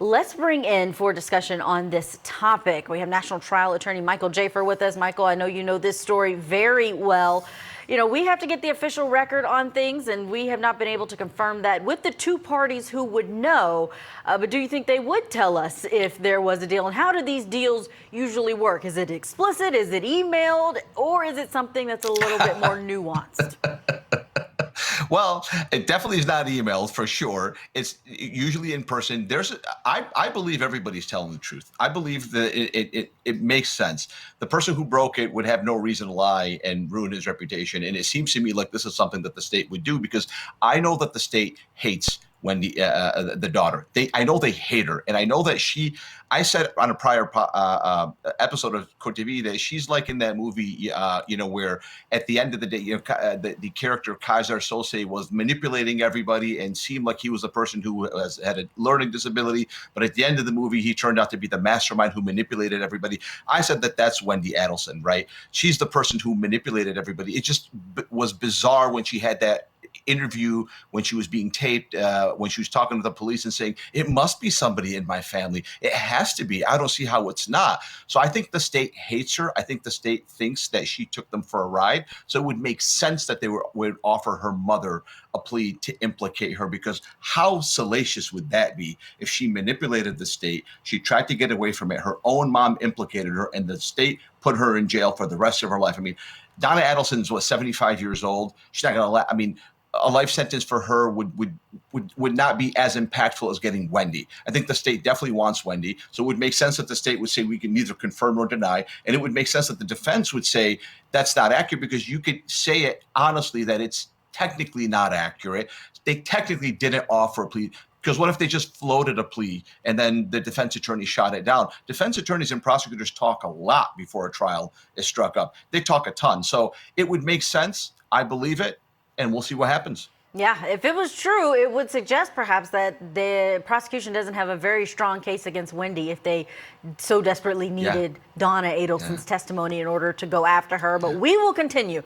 Let's bring in for discussion on this topic. We have National Trial Attorney Michael Jaafar with us. Michael, I know you know this story very well. You know, we have to get the official record on things, and we have not been able to confirm that with the two parties who would know. But do you think they would tell us if there was a deal? And how do these deals usually work? Is it explicit? Is it emailed? Or is it something that's a little bit more nuanced? Well, it definitely is not emailed for sure. It's usually in person. I believe everybody's telling the truth. I believe that it makes sense. The person who broke it would have no reason to lie and ruin his reputation. And it seems to me like this is something that the state would do, because I know that the state hates Wendy, the daughter. I know they hate her, and I know that I said on a prior episode of Court TV that she's like in that movie, where at the end of the day, the character Kaiser Sose was manipulating everybody and seemed like he was a person who had a learning disability, but at the end of the movie, he turned out to be the mastermind who manipulated everybody. I said that that's Wendy Adelson, right? She's the person who manipulated everybody. It just was bizarre when she had that interview, when she was being taped, when she was talking to the police and saying, it must be somebody in my family. It has to be. I don't see how it's not. So I think the state hates her. I think the state thinks that she took them for a ride. So it would make sense that they would offer her mother a plea to implicate her, because how salacious would that be if she manipulated the state? She tried to get away from it. Her own mom implicated her, and the state put her in jail for the rest of her life. I mean, Donna Adelson's 75 years old. She's not going to a life sentence for her would not be as impactful as getting Wendy. I think the state definitely wants Wendy. So it would make sense that the state would say we can neither confirm nor deny. And it would make sense that the defense would say that's not accurate, because you could say it honestly that it's technically not accurate. They technically didn't offer a plea. Because what if they just floated a plea and then the defense attorney shot it down? Defense attorneys and prosecutors talk a lot before a trial is struck up. They talk a ton. So it would make sense. I believe it. And we'll see what happens. Yeah, if it was true, it would suggest perhaps that the prosecution doesn't have a very strong case against Wendy if they so desperately needed Donna Adelson's testimony in order to go after her. But we will continue